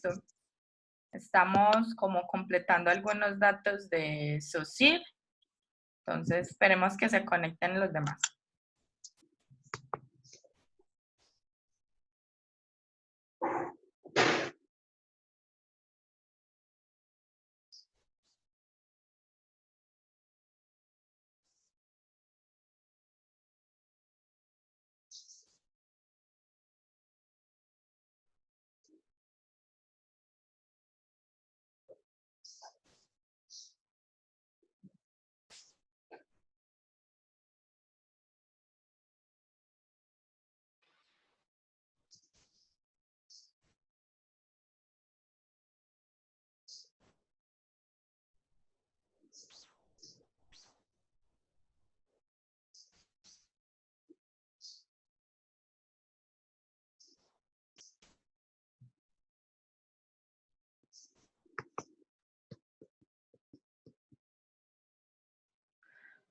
Listo. Estamos como completando algunos datos de SOCIR. Entonces, esperemos que se conecten los demás.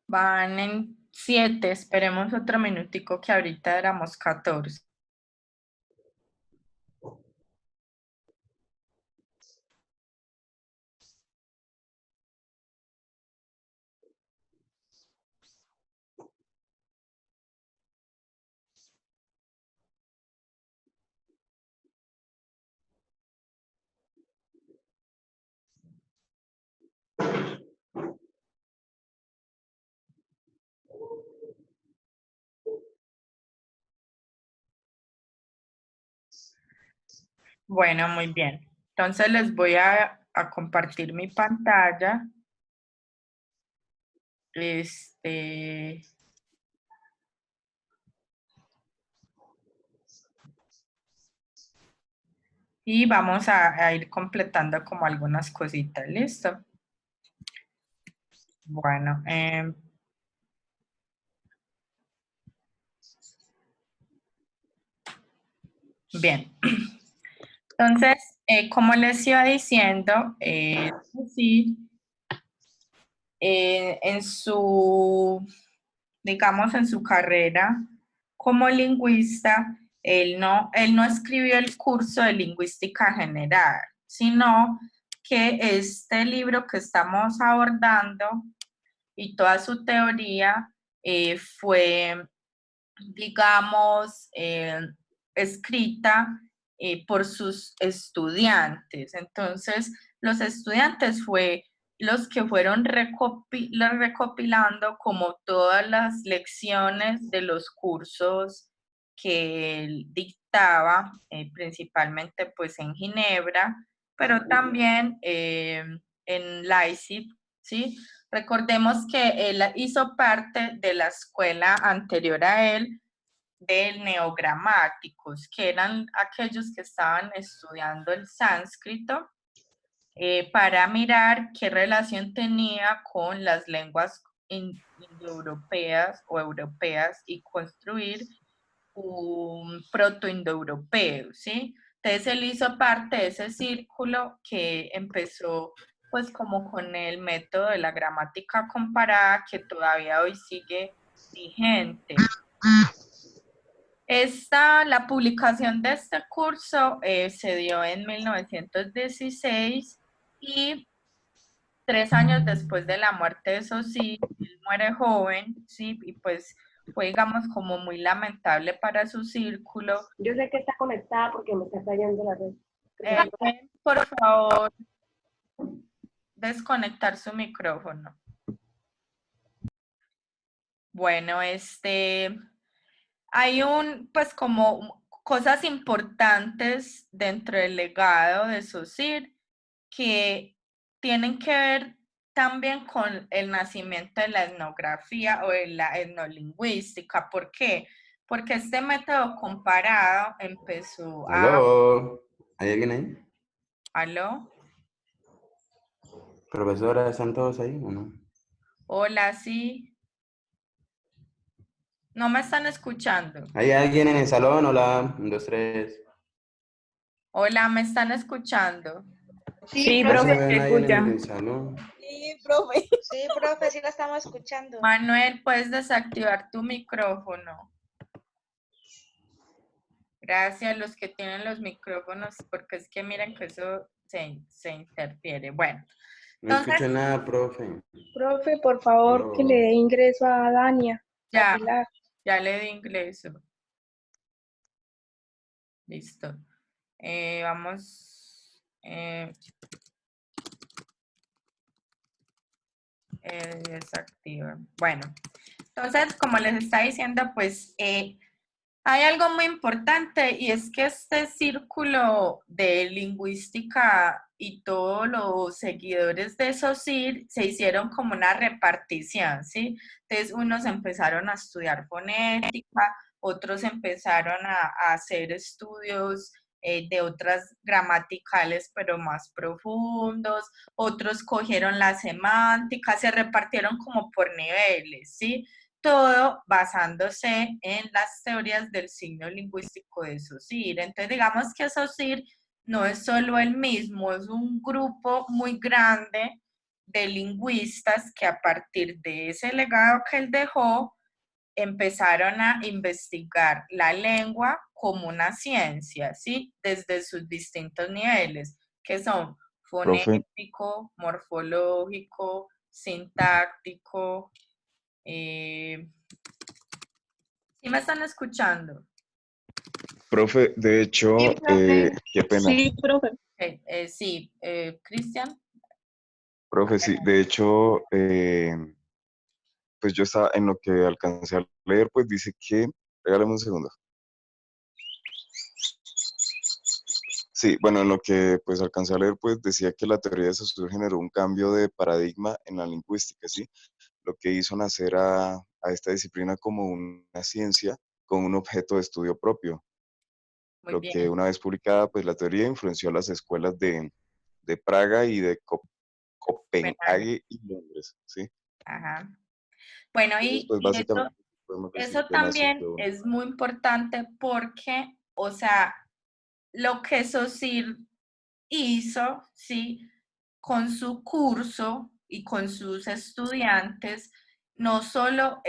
Van en 7, esperemos otro minutico que ahorita éramos 14. Bueno, muy bien. Entonces les voy a compartir mi pantalla. Y vamos a ir completando como algunas cositas, ¿listo? Bueno, bien. Entonces, como les iba diciendo, sí, en su, digamos, en su carrera como lingüista, él no escribió el curso de lingüística general, sino que este libro que estamos abordando y toda su teoría fue, digamos, escrita por sus estudiantes. Entonces, los estudiantes fue los que fueron recopilando como todas las lecciones de los cursos que él dictaba, principalmente pues en Ginebra, pero también en Leipzig, ¿sí? Recordemos que él hizo parte de la escuela anterior a él, de neogramáticos, que eran aquellos que estaban estudiando el sánscrito para mirar qué relación tenía con las lenguas indoeuropeas o europeas y construir un proto-indoeuropeo, ¿sí? Entonces él hizo parte de ese círculo que empezó pues como con el método de la gramática comparada que todavía hoy sigue vigente. La publicación de este curso se dio en 1916 y 3 años después de la muerte de Saussure, él muere joven, ¿sí? Y pues fue, digamos, como muy lamentable para su círculo. Yo sé que está conectada porque me está fallando la red. Por favor, desconectar su micrófono. Bueno, hay pues como cosas importantes dentro del legado de Saussure que tienen que ver también con el nacimiento de la etnografía o de la etnolingüística. ¿Por qué? Porque este método comparado empezó a... ¿Aló? ¿Hay alguien ahí? ¿Aló? ¿Profesora, están todos ahí o no? Hola, sí. ¿No me están escuchando? ¿Hay alguien en el salón? Hola, 1, 2, 3. Hola, ¿me están escuchando? Sí, ¿No se profe, ve se nadie en escucha. el salón? Sí, profe. Sí, profe, sí la estamos escuchando. Manuel, ¿puedes desactivar tu micrófono? Gracias a los que tienen los micrófonos, porque es que miren que eso se interfiere. Bueno, No escucho entonces nada, profe. Profe, por favor, que le dé ingreso a Dania, a ya, Pilar. ya le di ingreso. Listo. Vamos. Desactiva. Bueno, entonces, como les estaba diciendo, pues hay algo muy importante y es que este círculo de lingüística y todos los seguidores de SOSIR se hicieron como una repartición, ¿sí? Entonces, unos empezaron a estudiar fonética, otros empezaron a hacer estudios de otras gramaticales, pero más profundos, otros cogieron la semántica, se repartieron como por niveles, ¿sí? Todo basándose en las teorías del signo lingüístico de Saussure. Entonces, digamos que Saussure no es solo el mismo, es un grupo muy grande de lingüistas que a partir de ese legado que él dejó, empezaron a investigar la lengua como una ciencia, ¿sí? Desde sus distintos niveles, que son Profe, fonético, morfológico, sintáctico. ¿Sí me están escuchando? profe, de hecho, Sí, profe. qué pena. Sí, profe. Sí, Cristian. Profe, sí, de hecho, pues yo estaba en lo que alcancé a leer, pues dice que, regálame un segundo. Sí, bueno, en lo que pues alcancé a leer, pues decía que la teoría de Saussure generó un cambio de paradigma en la lingüística, ¿sí? Lo que hizo nacer a esta disciplina como una ciencia con un objeto de estudio propio. Muy Lo que bien. una vez publicada, pues la teoría influenció a las escuelas de Praga y de Copenhague y Londres, ¿sí? Ajá. Bueno, Entonces, y, pues y eso, básicamente podemos decir eso que nació de también uno. es muy importante porque, o sea, lo que Saussure hizo, ¿sí? Con su curso y con sus estudiantes, no solo,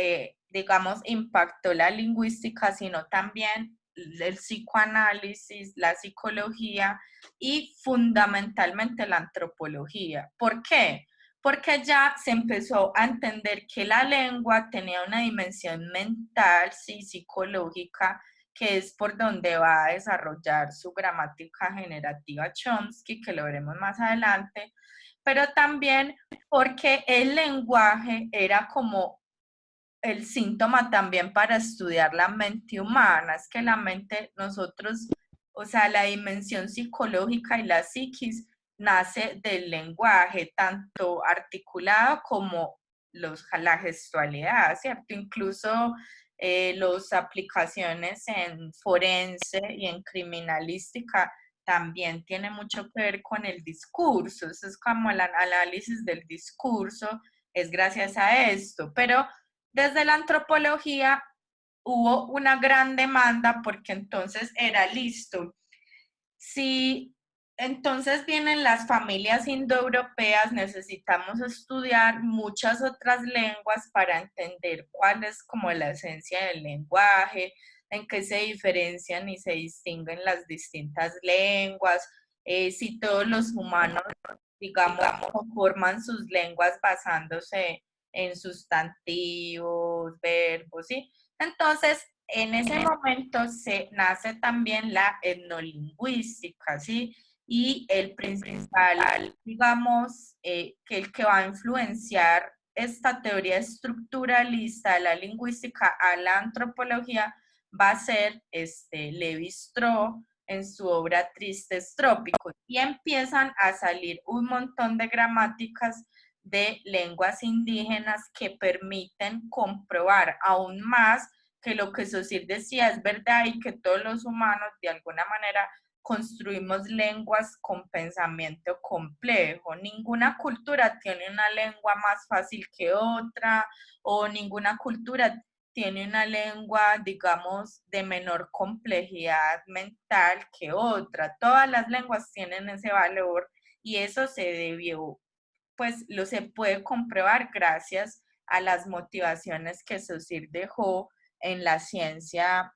digamos, impactó la lingüística, sino también el psicoanálisis, la psicología y fundamentalmente la antropología. ¿Por qué? Porque ya se empezó a entender que la lengua tenía una dimensión mental, sí, psicológica, que es por donde va a desarrollar su gramática generativa Chomsky, que lo veremos más adelante, pero también porque el lenguaje era como el síntoma también para estudiar la mente humana, es que la mente, nosotros, o sea, la dimensión psicológica y la psiquis nace del lenguaje, tanto articulado como la gestualidad, ¿cierto? Incluso las aplicaciones en forense y en criminalística también tiene mucho que ver con el discurso, eso es como el análisis del discurso, es gracias a esto, pero desde la antropología hubo una gran demanda porque entonces era listo. Si entonces vienen las familias indoeuropeas, necesitamos estudiar muchas otras lenguas para entender cuál es como la esencia del lenguaje, en qué se diferencian y se distinguen las distintas lenguas, si todos los humanos, digamos, conforman sus lenguas basándose en sustantivos, verbos, ¿sí? Entonces, en ese momento se nace también la etnolingüística, ¿sí? Y el principal, digamos, que el que va a influenciar esta teoría estructuralista de la lingüística a la antropología va a ser Lévi-Strauss en su obra Tristes Trópicos. Y empiezan a salir un montón de gramáticas de lenguas indígenas que permiten comprobar aún más que lo que Saussure decía es verdad y que todos los humanos de alguna manera construimos lenguas con pensamiento complejo. Ninguna cultura tiene una lengua más fácil que otra o ninguna cultura tiene una lengua, digamos, de menor complejidad mental que otra. Todas las lenguas tienen ese valor y eso se debió, pues lo se puede comprobar gracias a las motivaciones que Saussure dejó en la ciencia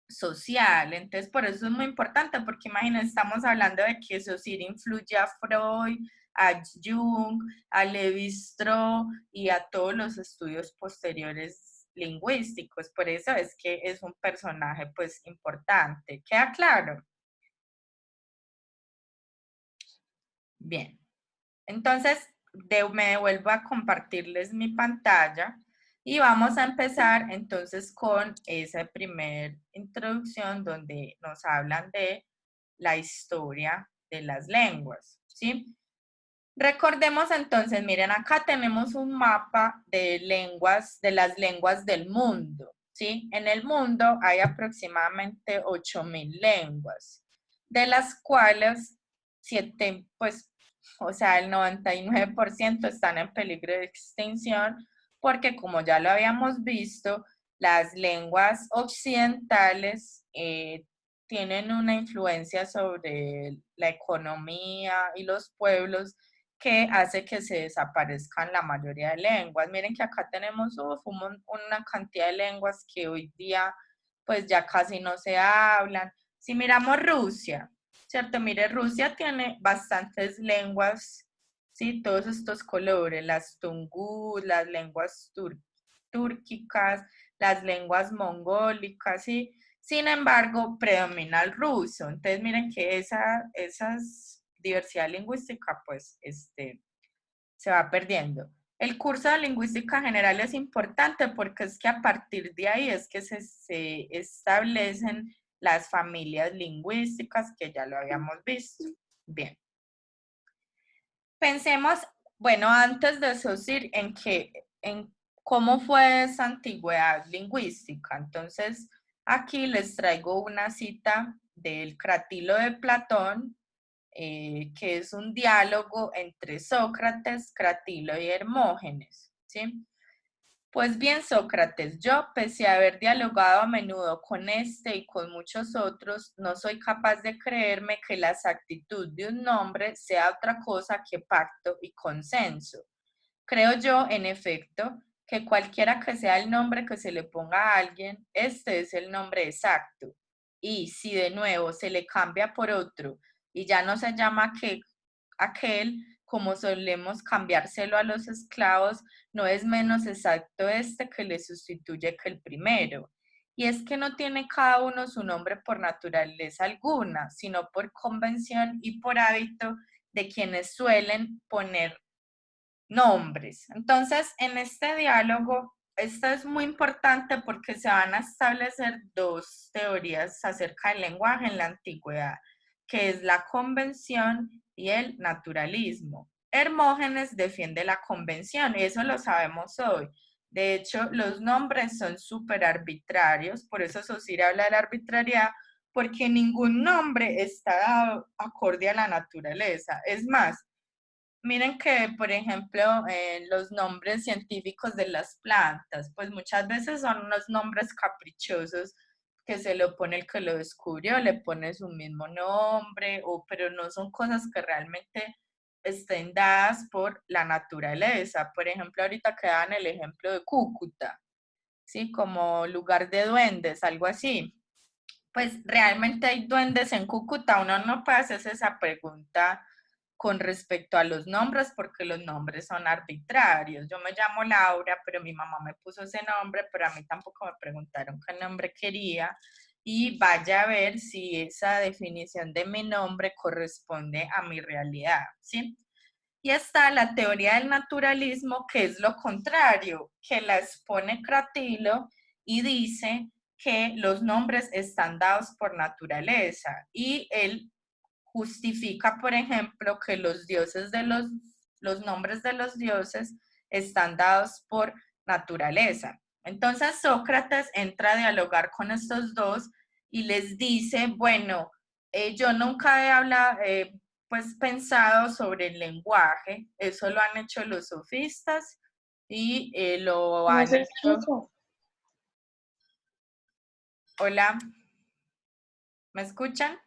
social. Entonces, por eso es muy importante, porque imagínense, estamos hablando de que Saussure influye a Freud, a Jung, a Lévi-Strauss y a todos los estudios posteriores lingüísticos. Por eso es que es un personaje, pues, importante. ¿Queda claro? Bien. Entonces, me devuelvo a compartirles mi pantalla y vamos a empezar entonces con esa primera introducción donde nos hablan de la historia de las lenguas, ¿sí? Recordemos entonces, miren, acá tenemos un mapa de lenguas, de las lenguas del mundo, ¿sí? En el mundo hay aproximadamente 8.000 lenguas, de las cuales 7, pues, o sea, el 99% están en peligro de extinción, porque como ya lo habíamos visto, las lenguas occidentales tienen una influencia sobre la economía y los pueblos que hace que se desaparezcan la mayoría de lenguas. Miren que acá tenemos una cantidad de lenguas que hoy día pues ya casi no se hablan. Si miramos Rusia, ¿cierto? Mire, Rusia tiene bastantes lenguas, ¿sí? Todos estos colores, las tungús, las lenguas túrquicas, las lenguas mongólicas, ¿sí? Sin embargo, predomina el ruso. Entonces, miren que esas diversidad lingüística, pues, se va perdiendo. El curso de lingüística general es importante porque es que a partir de ahí es que se establecen las familias lingüísticas que ya lo habíamos visto. Bien. Pensemos, bueno, antes de Saussure, en cómo fue esa antigüedad lingüística. Entonces, aquí les traigo una cita del Cratilo de Platón, que es un diálogo entre Sócrates, Cratilo y Hermógenes, ¿sí? Pues bien, Sócrates, yo, pese a haber dialogado a menudo con este y con muchos otros, no soy capaz de creerme que la exactitud de un nombre sea otra cosa que pacto y consenso. Creo yo, en efecto, que cualquiera que sea el nombre que se le ponga a alguien, este es el nombre exacto. Y si de nuevo se le cambia por otro y ya no se llama aquel, como solemos cambiárselo a los esclavos, no es menos exacto este que le sustituye que el primero. Y es que no tiene cada uno su nombre por naturaleza alguna, sino por convención y por hábito de quienes suelen poner nombres. Entonces, en este diálogo, esto es muy importante porque se van a establecer dos teorías acerca del lenguaje en la antigüedad, que es la convención y el naturalismo. Hermógenes defiende la convención, y eso lo sabemos hoy. De hecho, los nombres son súper arbitrarios, por eso Saussure habla de la arbitrariedad, porque ningún nombre está dado acorde a la naturaleza. Es más, miren que, por ejemplo, los nombres científicos de las plantas, pues muchas veces son unos nombres caprichosos que se lo pone el que lo descubrió, le pone su mismo nombre, pero no son cosas que realmente estén dadas por la naturaleza. Por ejemplo, ahorita que dan el ejemplo de Cúcuta, ¿sí? Como lugar de duendes, algo así. Pues realmente hay duendes en Cúcuta, uno no puede hacerse esa pregunta con respecto a los nombres, porque los nombres son arbitrarios. Yo me llamo Laura, pero mi mamá me puso ese nombre, pero a mí tampoco me preguntaron qué nombre quería, y vaya a ver si esa definición de mi nombre corresponde a mi realidad, ¿sí? Y está la teoría del naturalismo, que es lo contrario, que la expone Cratilo y dice que los nombres están dados por naturaleza, y él justifica, por ejemplo, que los nombres de los dioses están dados por naturaleza. Entonces Sócrates entra a dialogar con estos dos y les dice, bueno, yo nunca he hablado, pues pensado sobre el lenguaje, eso lo han hecho los sofistas y lo No han se hecho. escucha. Hola, ¿me escuchan?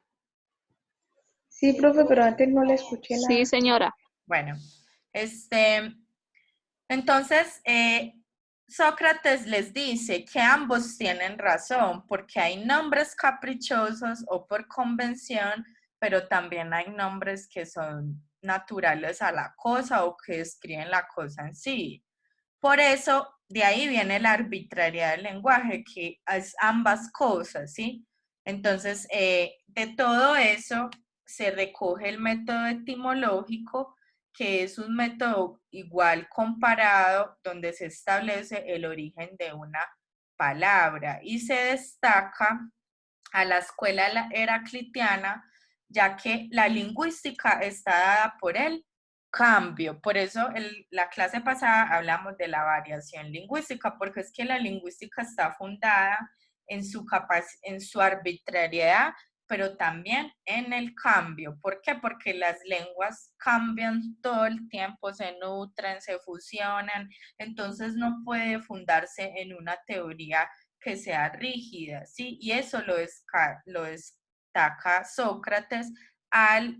Sí, profe, pero antes no le escuché nada. Sí, señora. Bueno, entonces, Sócrates les dice que ambos tienen razón, porque hay nombres caprichosos o por convención, pero también hay nombres que son naturales a la cosa o que describen la cosa en sí. Por eso, de ahí viene la arbitrariedad del lenguaje, que es ambas cosas, ¿sí? Entonces, de todo eso se recoge el método etimológico, que es un método igual comparado, donde se establece el origen de una palabra y se destaca a la escuela heraclitiana, ya que la lingüística está dada por el cambio. Por eso la clase pasada hablamos de la variación lingüística, porque es que la lingüística está fundada en su arbitrariedad, pero también en el cambio. ¿Por qué? Porque las lenguas cambian todo el tiempo, se nutren, se fusionan, entonces no puede fundarse en una teoría que sea rígida, ¿sí? Y eso lo destaca Sócrates al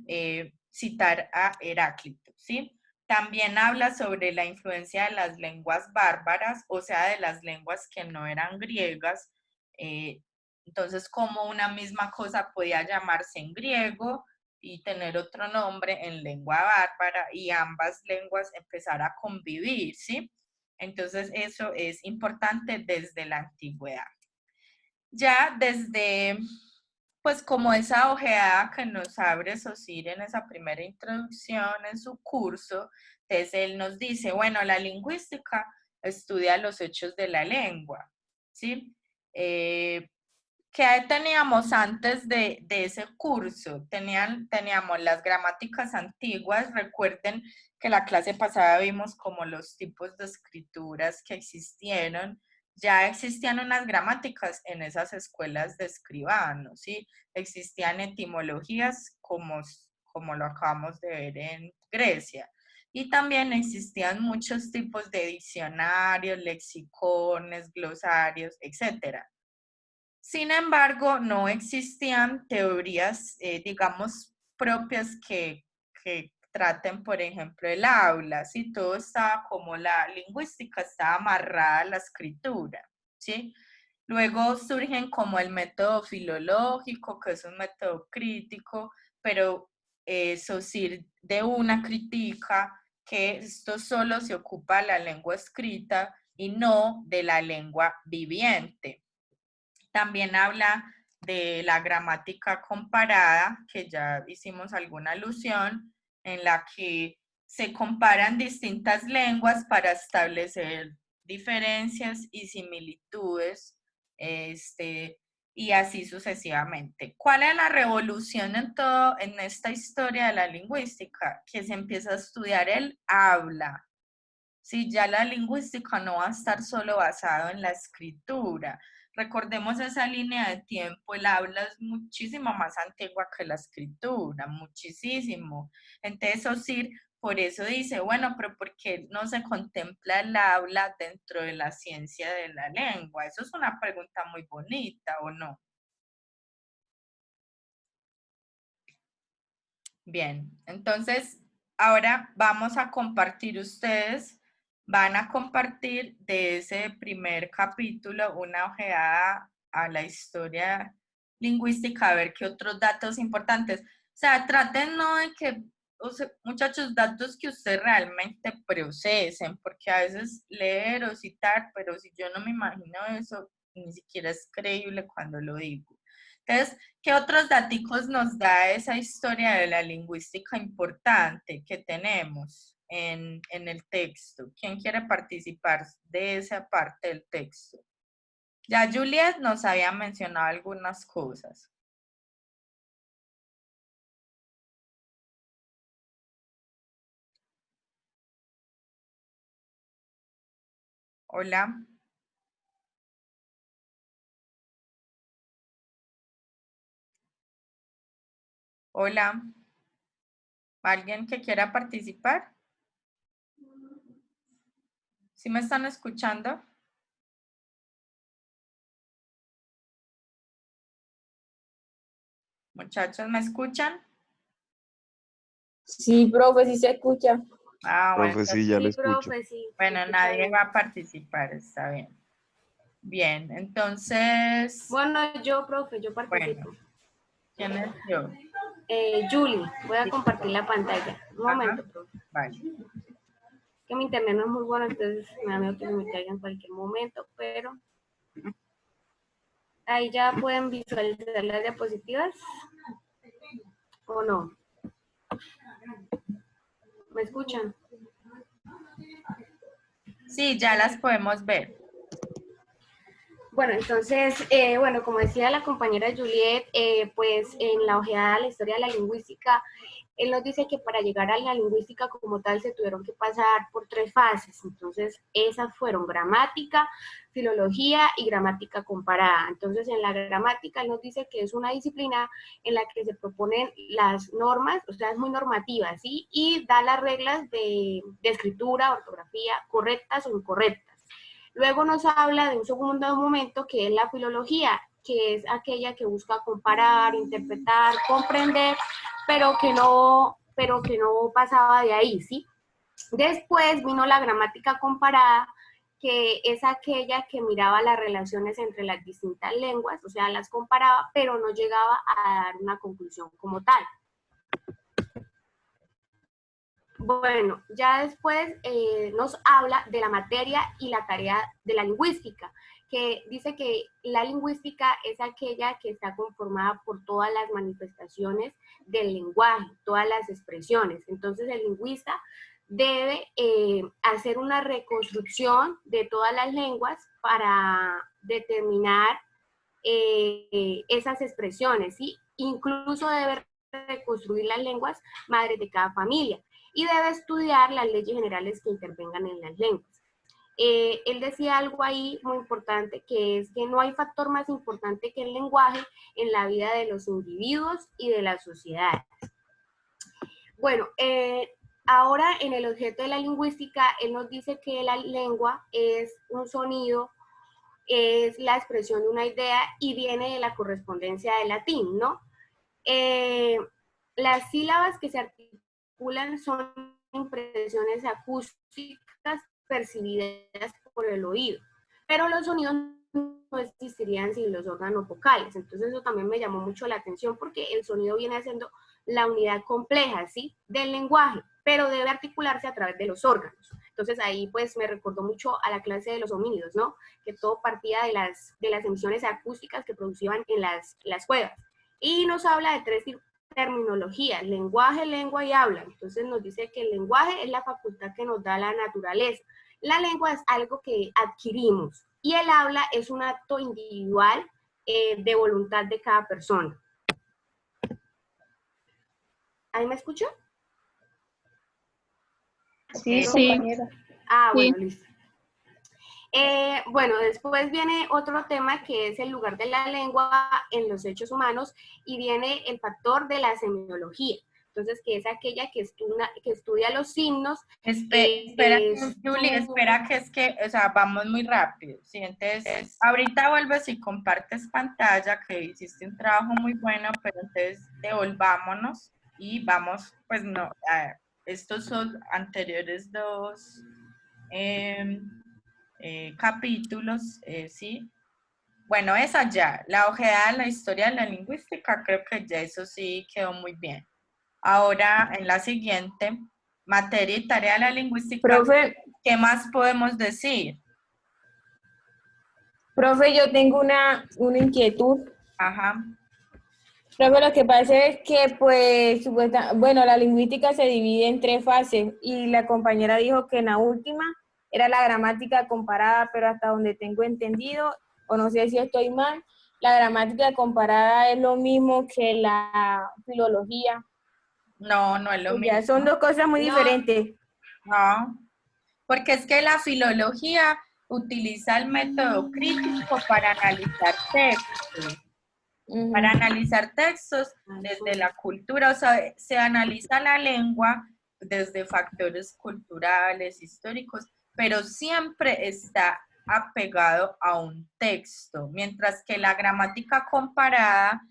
citar a Heráclito, ¿sí? También habla sobre la influencia de las lenguas bárbaras, o sea, de las lenguas que no eran griegas. Entonces, como una misma cosa podía llamarse en griego y tener otro nombre en lengua bárbara y ambas lenguas empezar a convivir, ¿sí? Entonces, eso es importante desde la antigüedad. Ya desde, pues como esa ojeada que nos abre Saussure en esa primera introducción en su curso, entonces él nos dice, bueno, la lingüística estudia los hechos de la lengua, ¿sí? ¿Qué teníamos antes de ese curso? Teníamos las gramáticas antiguas. Recuerden que la clase pasada vimos como los tipos de escrituras que existieron. Ya existían unas gramáticas en esas escuelas de escribanos, ¿sí? Existían etimologías como lo acabamos de ver en Grecia. Y también existían muchos tipos de diccionarios, lexicones, glosarios, etcétera. Sin embargo, no existían teorías, digamos, propias que traten, por ejemplo, el aula, ¿sí? Todo estaba como la lingüística estaba amarrada a la escritura, ¿sí? Luego surgen como el método filológico, que es un método crítico, pero Saussure de una critica que esto solo se ocupa de la lengua escrita y no de la lengua viviente. También habla de la gramática comparada, que ya hicimos alguna alusión, en la que se comparan distintas lenguas para establecer diferencias y similitudes, y así sucesivamente. ¿Cuál es la revolución en esta historia de la lingüística? Que se empieza a estudiar el habla. Si ya la lingüística no va a estar solo basado en la escritura. Recordemos esa línea de tiempo, el habla es muchísimo más antigua que la escritura, muchísimo. Entonces, Saussure por eso dice, bueno, pero ¿por qué no se contempla el habla dentro de la ciencia de la lengua? Eso es una pregunta muy bonita, ¿o no? Bien, entonces ahora vamos a compartir ustedes, van a compartir de ese primer capítulo una ojeada a la historia lingüística, a ver qué otros datos importantes. O sea, traten no de que, muchachos, datos que ustedes realmente procesen, porque a veces leer o citar, pero si yo no me imagino eso, ni siquiera es creíble cuando lo digo. Entonces, ¿qué otros daticos nos da esa historia de la lingüística importante que tenemos en el texto? ¿Quién quiere participar de esa parte del texto? Ya Juliet nos había mencionado algunas cosas. Hola. Hola. ¿Alguien que quiera participar? ¿Sí me están escuchando? Muchachos, ¿me escuchan? Sí, profe, sí se escucha. Ah, bueno, Profe, sí, ya le Sí, escucho. profe, sí. bueno, escucha nadie bien. va a participar, está bien. Bien, entonces, Bueno, yo, profe, yo bueno, participo. ¿quién es yo? Julie, voy a Listo. compartir la pantalla. Un Ajá, momento, profe. vale. Que mi internet no es muy bueno, entonces me da miedo que me caiga en cualquier momento, pero ahí ya pueden visualizar las diapositivas, ¿o no? ¿Me escuchan? Sí, ya las podemos ver. Bueno, entonces, bueno, como decía la compañera Juliet, pues en la ojeada de la historia de la lingüística, él nos dice que para llegar a la lingüística como tal se tuvieron que pasar por 3 fases. Entonces, esas fueron gramática, filología y gramática comparada. Entonces, en la gramática, él nos dice que es una disciplina en la que se proponen las normas, o sea, es muy normativa, ¿sí? Y da las reglas de escritura, ortografía, correctas o incorrectas. Luego nos habla de un segundo momento que es la filología, que es aquella que busca comparar, interpretar, comprender, pero que no pasaba de ahí, ¿sí? Después vino la gramática comparada, que es aquella que miraba las relaciones entre las distintas lenguas, o sea, las comparaba, pero no llegaba a dar una conclusión como tal. Bueno, ya después nos habla de la materia y la tarea de la lingüística, que dice que la lingüística es aquella que está conformada por todas las manifestaciones del lenguaje, todas las expresiones. Entonces el lingüista debe hacer una reconstrucción de todas las lenguas para determinar esas expresiones, ¿sí? Incluso debe reconstruir las lenguas madres de cada familia y debe estudiar las leyes generales que intervengan en las lenguas. Él decía algo ahí muy importante, que es que no hay factor más importante que el lenguaje en la vida de los individuos y de las sociedades. Bueno, ahora en el objeto de la lingüística, él nos dice que la lengua es un sonido, es la expresión de una idea y viene de la correspondencia del latín, ¿no? Las sílabas que se articulan son impresiones acústicas percibidas por el oído, pero los sonidos no existirían sin los órganos vocales. Entonces eso también me llamó mucho la atención porque el sonido viene siendo la unidad compleja, ¿sí?, del lenguaje, pero debe articularse a través de los órganos. Entonces ahí pues me recordó mucho a la clase de los homínidos, ¿no?, que todo partía de las emisiones acústicas que producían en las cuevas. Y nos habla de 3 terminologías: lenguaje, lengua y habla. Entonces nos dice que el lenguaje es la facultad que nos da la naturaleza. La lengua es algo que adquirimos y el habla es un acto individual de voluntad de cada persona. ¿Ahí me escuchó? Sí, Sí. compañera. Ah, bueno, Sí. listo. Bueno, después viene otro tema que es el lugar de la lengua en los hechos humanos y viene el factor de la semiología. Entonces, que es aquella que estudia los signos. Espera, Julie, espera que es que, o sea, vamos muy rápido, ¿sí? Entonces, ahorita vuelves y compartes pantalla, que hiciste un trabajo muy bueno, pero entonces devolvámonos y vamos, pues no, estos son anteriores 2 capítulos, ¿sí? Bueno, esa ya, la ojeada de la historia de la lingüística, creo que ya eso sí quedó muy bien. Ahora, en la siguiente, materia y tarea de la lingüística, Profe, ¿qué más podemos decir? profe, yo tengo una inquietud. Ajá. Profe, lo que pasa es que, pues, bueno, la lingüística se divide en 3 fases y la compañera dijo que en la última era la gramática comparada, pero hasta donde tengo entendido, o no sé si estoy mal, la gramática comparada es lo mismo que la filología. No, no es lo Ya mismo. son 2 cosas muy diferentes. No, porque es que la filología utiliza el método crítico para analizar textos. Para analizar textos desde la cultura, o sea, se analiza la lengua desde factores culturales, históricos, pero siempre está apegado a un texto, mientras que la gramática comparada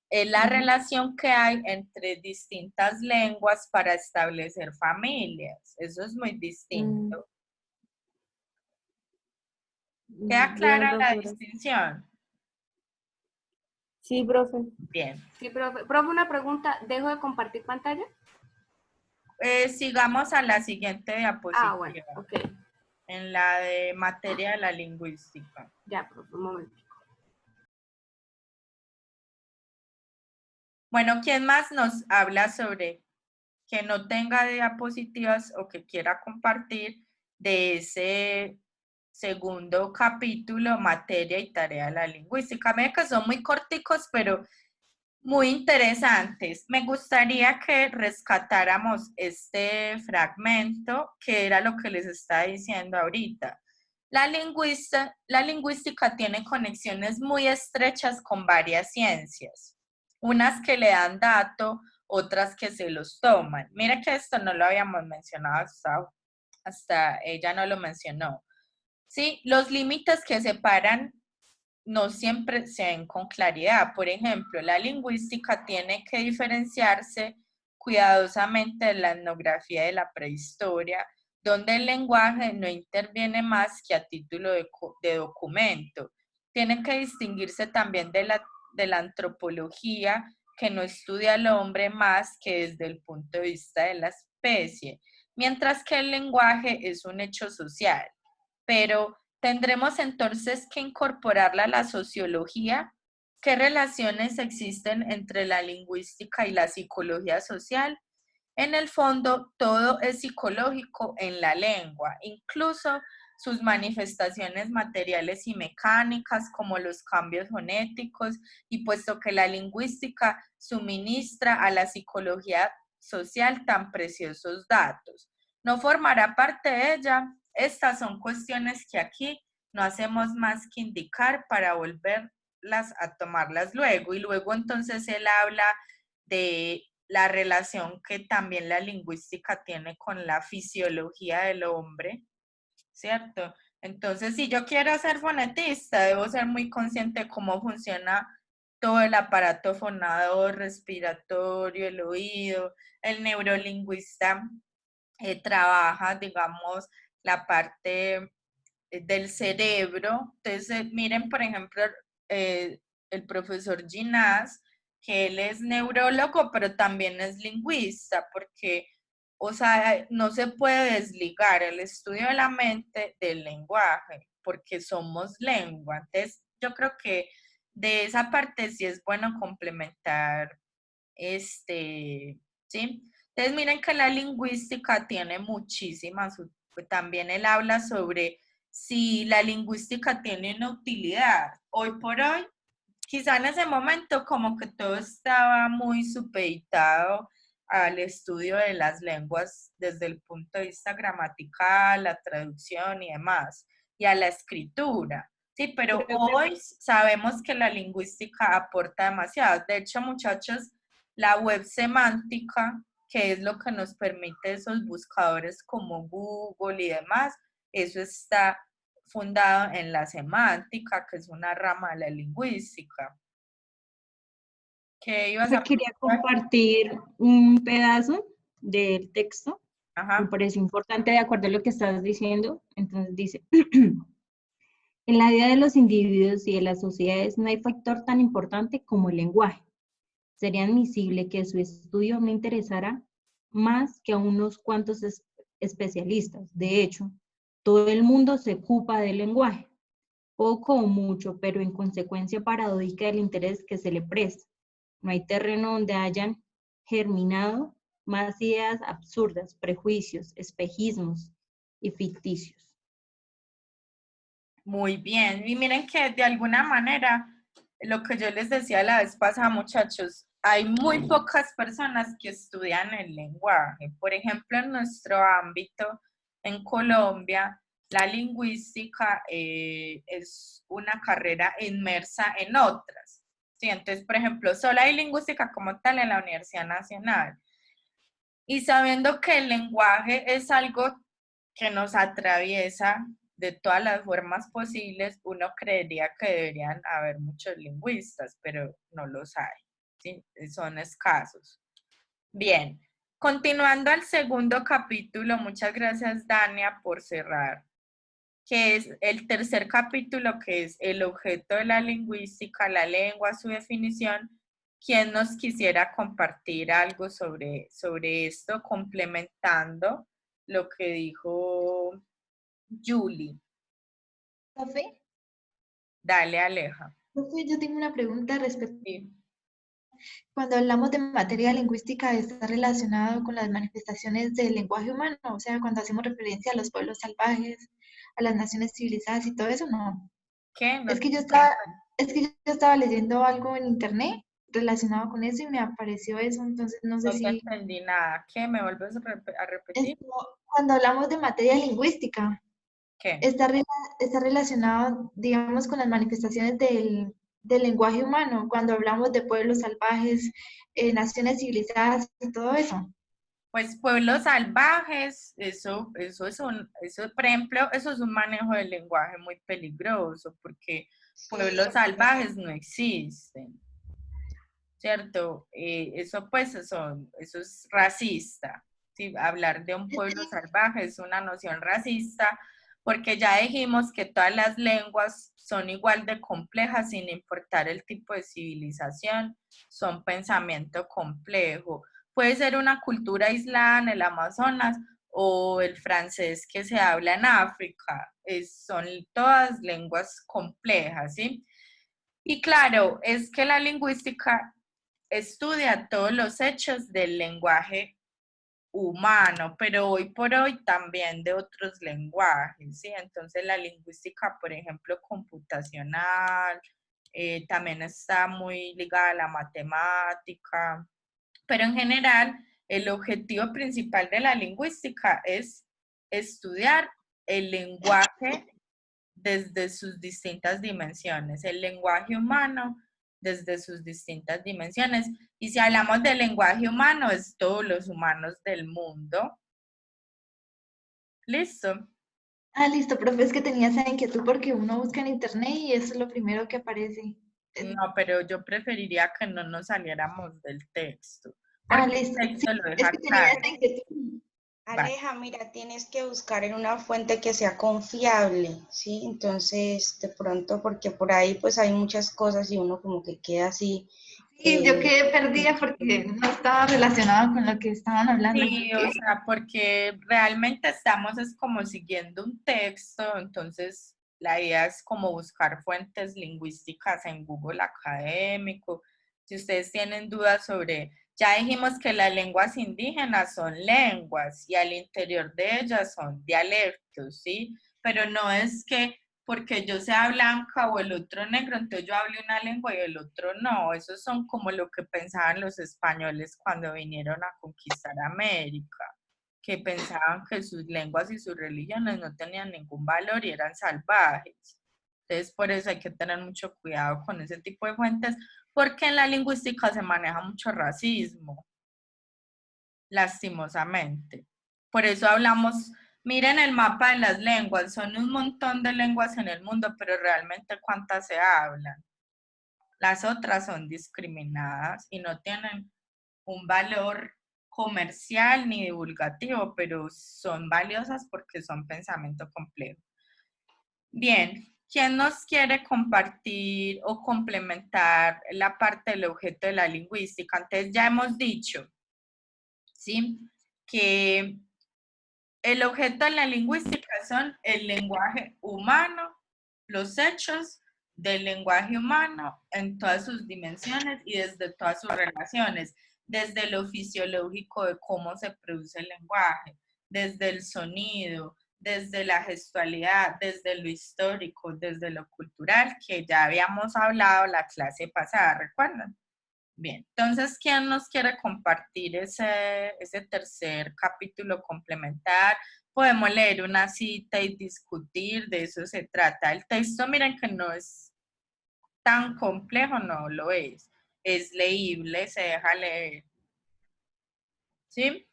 es la relación que hay entre distintas lenguas para establecer familias. Eso es muy distinto. ¿Queda Bien, clara la profesora. distinción? Sí, profe. Bien. Sí, profe. Profe, una pregunta. ¿Dejo de compartir pantalla? Sigamos a la siguiente diapositiva. Ah, bueno, ok. En la de materia de la lingüística. Ya, profe, un momento. Bueno, ¿quién más nos habla sobre que no tenga diapositivas o que quiera compartir de ese segundo capítulo, materia y tarea de la lingüística? Mira que son muy corticos, pero muy interesantes. Me gustaría que rescatáramos este fragmento, que era lo que les estaba diciendo ahorita. La lingüística tiene conexiones muy estrechas con varias ciencias, unas que le dan dato, otras que se los toman. Mira que esto no lo habíamos mencionado hasta ella no lo mencionó. Sí, los límites que separan no siempre se ven con claridad. Por ejemplo, la lingüística tiene que diferenciarse cuidadosamente de la etnografía de la prehistoria, donde el lenguaje no interviene más que a título de documento. Tiene que distinguirse también de la antropología, que no estudia al hombre más que desde el punto de vista de la especie, mientras que el lenguaje es un hecho social. Pero tendremos entonces que incorporarla a la sociología. ¿Qué relaciones existen entre la lingüística y la psicología social? En el fondo, todo es psicológico en la lengua, incluso sus manifestaciones materiales y mecánicas, como los cambios fonéticos, y puesto que la lingüística suministra a la psicología social tan preciosos datos, no formará parte de ella. Estas son cuestiones que aquí no hacemos más que indicar para volverlas a tomarlas luego. Y luego entonces él habla de la relación que también la lingüística tiene con la fisiología del hombre, ¿cierto? Entonces, si yo quiero ser fonetista, debo ser muy consciente de cómo funciona todo el aparato fonador, respiratorio, el oído. El neurolingüista trabaja, digamos, la parte del cerebro. Entonces, miren, por ejemplo, el profesor Ginás, que él es neurólogo, pero también es lingüista, porque, o sea, no se puede desligar el estudio de la mente del lenguaje, porque somos lengua. Entonces, yo creo que de esa parte sí es bueno complementar, ¿sí? Entonces, miren que la lingüística tiene muchísimas, también él habla sobre si la lingüística tiene una utilidad. Hoy por hoy, quizá en ese momento como que todo estaba muy supeditado al estudio de las lenguas desde el punto de vista gramatical, la traducción y demás, y a la escritura. Sí, pero hoy sabemos que la lingüística aporta demasiado. De hecho, muchachos, la web semántica, que es lo que nos permite esos buscadores como Google y demás, eso está fundado en la semántica, que es una rama de la lingüística. ¿Qué ibas a Quería preguntar? compartir un pedazo del texto. Ajá. Me pareció importante de acuerdo a lo que estabas diciendo. Entonces dice, en la vida de los individuos y de las sociedades no hay factor tan importante como el lenguaje. Sería admisible que su estudio no interesara más que a unos cuantos especialistas. De hecho, todo el mundo se ocupa del lenguaje, poco o mucho, pero en consecuencia paradójica del interés que se le presta. No hay terreno donde hayan germinado más ideas absurdas, prejuicios, espejismos y ficticios. Muy bien. Y miren que de alguna manera, lo que yo les decía la vez pasada, muchachos, hay muy pocas personas que estudian el lenguaje. Por ejemplo, en nuestro ámbito, en Colombia, la lingüística es una carrera inmersa en otras. ¿Sí? Entonces, por ejemplo, solo hay lingüística como tal en la Universidad Nacional. Y sabiendo que el lenguaje es algo que nos atraviesa de todas las formas posibles, uno creería que deberían haber muchos lingüistas, pero no los hay. ¿sí? Son escasos. Bien, continuando al segundo capítulo, muchas gracias, Dania, por cerrar, que es el tercer capítulo, que es el objeto de la lingüística, la lengua, su definición. ¿Quién nos quisiera compartir algo sobre esto, complementando lo que dijo Julie? Profe, Dale, Aleja. profe, yo tengo una pregunta respecto. Sí. Cuando hablamos de materia lingüística, ¿está relacionado con las manifestaciones del lenguaje humano? O sea, cuando hacemos referencia a los pueblos salvajes, a las naciones civilizadas y todo eso, ¿no? ¿Qué? No Es que te yo entiendo. estaba leyendo algo en internet relacionado con eso y me apareció eso, entonces no sé No te si entendí nada. ¿Qué? ¿Me vuelves a repetir? cuando hablamos de materia lingüística, ¿Qué? está relacionado, digamos, con las manifestaciones del lenguaje humano, cuando hablamos de pueblos salvajes, naciones civilizadas y todo eso. Pues pueblos salvajes, por ejemplo, eso es un manejo del lenguaje muy peligroso, porque pueblos salvajes no existen, ¿cierto? Eso es racista, ¿sí? Hablar de un pueblo salvaje es una noción racista, porque ya dijimos que todas las lenguas son igual de complejas sin importar el tipo de civilización, son pensamiento complejo. Puede ser una cultura aislada en el Amazonas o el francés que se habla en África. Son todas lenguas complejas, ¿sí? Y claro, es que la lingüística estudia todos los hechos del lenguaje humano, pero hoy por hoy también de otros lenguajes, ¿sí? Entonces la lingüística, por ejemplo, computacional, también está muy ligada a la matemática, pero en general el objetivo principal de la lingüística es estudiar el lenguaje desde sus distintas dimensiones, el lenguaje humano desde sus distintas dimensiones. Y si hablamos del lenguaje humano, es todos los humanos del mundo. ¿Listo? Ah, listo, profe, es que tenía esa inquietud porque uno busca en internet y eso es lo primero que aparece. No, pero yo preferiría que no nos saliéramos del texto. Ah, Porque listo. el Sí, texto lo es deja que tenía claro. esa inquietud. Aleja, mira, tienes que buscar en una fuente que sea confiable, ¿sí? Entonces, de pronto, porque por ahí pues hay muchas cosas y uno como que queda así. Sí, yo quedé perdida porque no estaba relacionado con lo que estaban hablando. Sí, o sea, porque realmente estamos es como siguiendo un texto, entonces la idea es como buscar fuentes lingüísticas en Google Académico. Si ustedes tienen dudas sobre, ya dijimos que las lenguas indígenas son lenguas y al interior de ellas son dialectos, ¿sí? Pero no es que porque yo sea blanca o el otro negro, entonces yo hable una lengua y el otro no. Esos son como lo que pensaban los españoles cuando vinieron a conquistar América, que pensaban que sus lenguas y sus religiones no tenían ningún valor y eran salvajes. Entonces, por eso hay que tener mucho cuidado con ese tipo de fuentes, porque en la lingüística se maneja mucho racismo, lastimosamente. Por eso hablamos, miren el mapa de las lenguas, son un montón de lenguas en el mundo, pero realmente ¿cuántas se hablan? Las otras son discriminadas y no tienen un valor comercial ni divulgativo, pero son valiosas porque son pensamiento complejo. Bien, ¿quién nos quiere compartir o complementar la parte del objeto de la lingüística? Antes ya hemos dicho, ¿sí? Que el objeto de la lingüística son el lenguaje humano, los hechos del lenguaje humano en todas sus dimensiones y desde todas sus relaciones, desde lo fisiológico de cómo se produce el lenguaje, desde el sonido, desde la gestualidad, desde lo histórico, desde lo cultural, que ya habíamos hablado la clase pasada, ¿recuerdan? Bien, entonces, ¿quién nos quiere compartir ese tercer capítulo complementar? Podemos leer una cita y discutir, de eso se trata. El texto, miren que no es tan complejo, no lo es leíble, se deja leer. ¿Sí?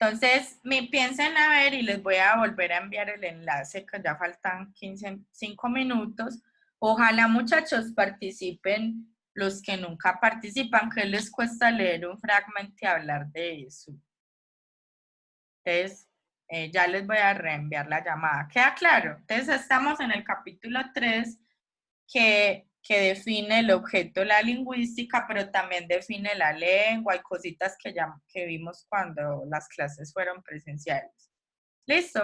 Entonces, piensen a ver y les voy a volver a enviar el enlace, que ya faltan 5 minutos. Ojalá, muchachos, participen los que nunca participan, ¿qué les cuesta leer un fragmento y hablar de eso? Entonces, ya les voy a reenviar la llamada. ¿Queda claro? Entonces, estamos en el capítulo 3 que define el objeto, la lingüística, pero también define la lengua y cositas que vimos cuando las clases fueron presenciales. ¿Listo?